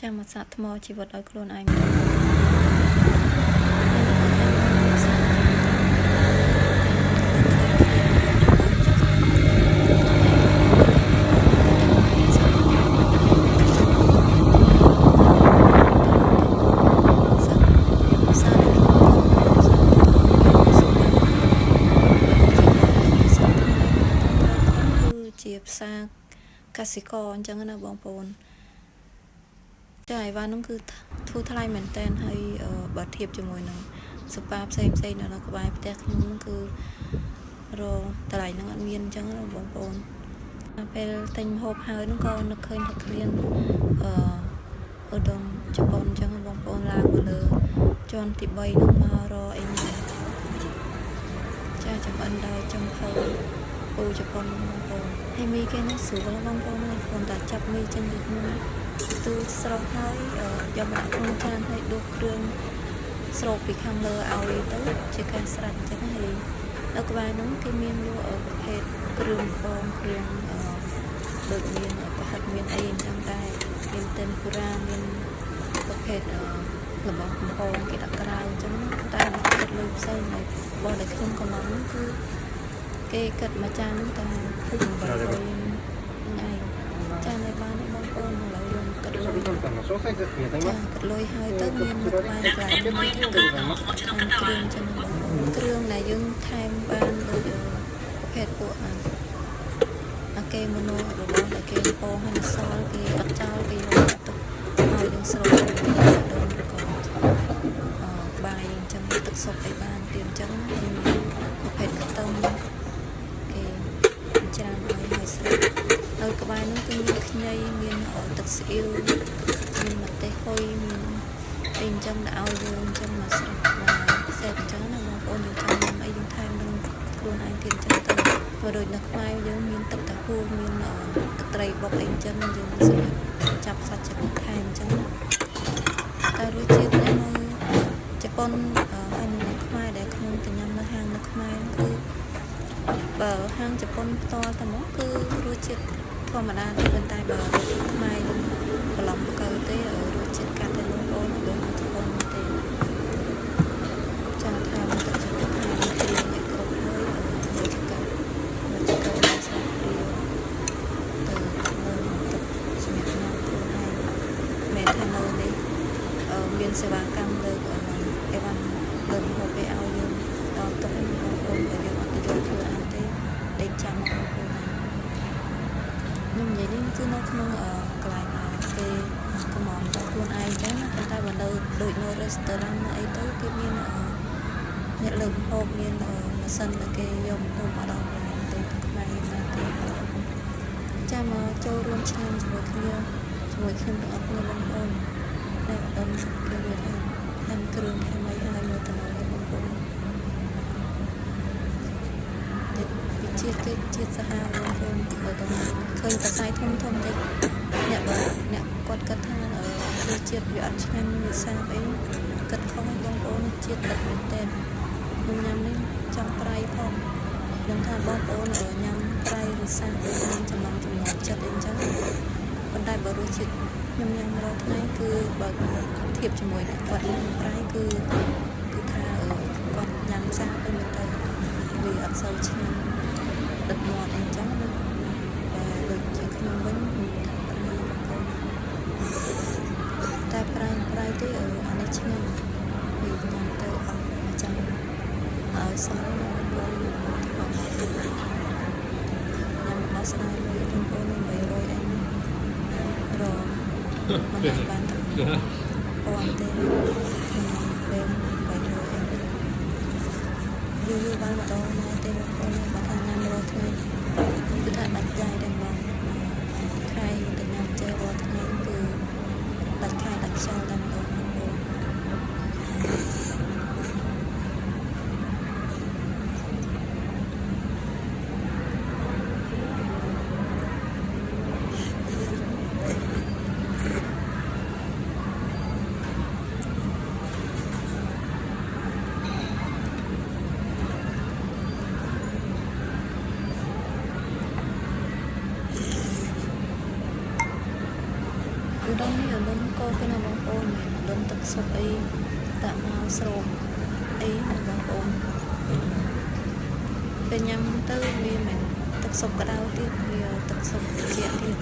ចាំមកសាក់ថ្មជីវិតឲ្យខ្លួនឯងជាផ្សារកសិករអញ្ចឹងណាបងប្អូនតែឯវ៉ានោះគឺធូរថ្លៃមែនតើហើយបើធៀបជាមួយនឹងសប៉ាផ្សេងនៅក្បែរផ្ទះខ្ញុំនោះគឺរតម្លៃហ្នឹងអត់មានអញ្ចឹងណាបងប្អូនដល់ពេលទិញម្ហូបហើយនោះក៏នឹកឃើញថាគ្មានឧត្តមជប៉ុនអញ្ចឹងបងប្អូនឡើងមកលើជាន់ទី3នោះមករអីចាចំអិនដោយចំភៅពូជប៉ុនបងប្អូនហើយមីគេនេះស្រួលបងប្អូនហើយគ្រាន់តែចាប់មីចេញពីក្នុងទូស្រោបហើយយកមកដាក់ក្នុងចានហើយដួសគ្រឿងស្រោបពីខាងលើឲ្យទៅជាការស្រាច់អញ្ចឹងហើយនៅក្បែរនោះគេមានលក់ប្រភេទគ្រឿងបងគ្រឿងដូចមានប្រហិតមានអីអញ្ចឹងដែរមានទិនពូរ៉ាមានប្រភេទរបស់កំពងគេដាក់ក្រៅអញ្ចឹងតែគិតលុយផ្សេងហើយបងដែលខ្ញុំកំណត់នោះគឺគេគិតមួយចាននោះតែ200ហ្នឹងឯងចានឯបានឯបងប្អូនឥឡូវយើងគិតលុយគិតលុយហើយទៅមាននៅក្បែរកន្លែងមួយគឺគ្រឿងចឹងគ្រឿងដែលយើងថែមបានដូចប្រភេទពួកអាគេម៉ូណូរបស់ដែលគេពងហើយសល់គេអត់ចោលគេយកទៅឲ្យយើងស្រូបដូនក៏បាយអញ្ចឹងទឹកសុបអីបានទៀតអញ្ចឹងហើយប្រភេទខ្ទឹមគេច្រើនឲ្យស្រូបនៅក្បែរនោះគឺមានខ្ញីមានទឹកស្អ៊ីវមានម្ទេសហុយមានអីអញ្ចឹងដាក់ឲ្យយើងអញ្ចឹងមកស្រូបមកសេតអញ្ចឹងណាបងប្អូនយើងចង់ញ៉ាំអីយើងថែមនឹងខ្លួនឯងទៀតអញ្ចឹងទៅព្រោះដូចនៅខ្មែរយើងមានទឹកតាហួរមានទឹកត្រីបុកអីអញ្ចឹងយើងសម្រាប់ចាប់សាច់ចំណថែមអញ្ចឹងតែរសជាតិនៅជប៉ុនហើយនៅខ្មែរដែលខ្ញុំទៅញ៉ាំនៅហាងនៅខ្មែរគឺបើហាងជប៉ុនផ្ទាល់តែមកគឺរសជាតិធម្មតាទេប៉ុន្តែបើខ្មែរយើងប្រឡំកើទេរសជាតិកាត់តែបងប្អូនដូចនៅជប៉ុនទេចាថែមទឹកជប៉ុនថែមគ្រឿងឲ្យគ្រប់ហើយដូចកាត់ស្លាបព្រាទៅលើទឹកសម្រាប់ញ៉ាំខ្លួនឯងមែនថានៅនេះមានសេវាកម្មលើអីវ៉ាន់លើម្ហូបឲ្យយើងដល់ទឹកឲ្យបងប្អូនបើយើងអត់ទៅយកខ្លួនឯងទេដេកចាំបងប្អូនខ្ញុំនិយាយនេះគឺនៅក្នុងកន្លែងគេកំងដល់ខ្លួនឯងចឹងណាប៉ុន្តែបើនៅដូចនៅ restaurant អីទៅគេមានអ្នកលើកម្ហូបមានម៉ាស៊ីនដែលគេយកម្ហូបមកដល់កន្លែងទៅខ្មែរណាទេចាំមកចូលរួមឆ្ងាញ់ជាមួយគ្នាជាមួយខ្ញុំទាំងអស់គ្នាបងប្អូនតែអត់ដឹងគេវាថាគ្រឿងខាងអីហើយមើលទៅដល់បងប្អូនជាតិសាហាវបងប្អូនបើទៅឃើញតែសាយធំតិចអ្នកគាត់គិតថារសជាតិវាអត់ឆ្ងាញ់វាសាបអីគិតខុសបងប្អូនជាតិទឹកមែនតើខ្ញុំញ៉ាំនេះចង់ប្រៃផងខ្ញុំថាបងប្អូនញ៉ាំប្រៃវាសាបដូចមានចំណង់ចិត្តអីចឹងប៉ុន្តែបើរសជាតិខ្ញុំញ៉ាំរាល់ថ្ងៃគឺបើធៀបជាមួយអ្នកគាត់ញ៉ាំប្រៃគឺថាគាត់ញ៉ាំសាបទៅមើលទៅវាអត់សូវឆ្ងាញ់ទឹកមាត់អីចឹងណាដូចជាខ្ញុំវិញថាប្រៃតែប្រៃទេអានេះឆ្ងាញ់វាញ៉ាំទៅអស់មួយចានឲ្យសល់នៅបងប្អូនញ៉ាំអស់ស្រាយលុយបងប្អូន300អីរមិនបានទៅពាន់ទេពេល300អីយូរបានម្ដងណាទេបងប្អូនបើថាញ៉ាំរាល់ថ្ងៃគឺថាដាច់ចាយដែរបងខែទៅញ៉ាំចេះរាល់ថ្ងៃគឺដាច់ខែដាច់ខ្យល់តែម្ដងបងប្អូនឧត្តមនេះឥឡូវ lớn cô cái nào bóng ôn này lớn thực sụp ấy tạm nào sụp ấy là bóng ôn bên nhắm tới vì mình thực sụp cái đau tiếp vì thực sụp chuyện thì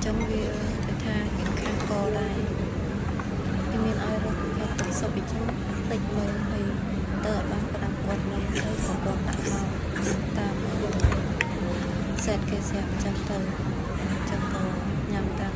trong vì cái tha những khang co đây thì mình ai rồi cái thực sụp bị chung tịch lời thì tờ băng và đăng quật mình thấy có quật đã màu tạm xét cái xem trong tờ nhằm tạm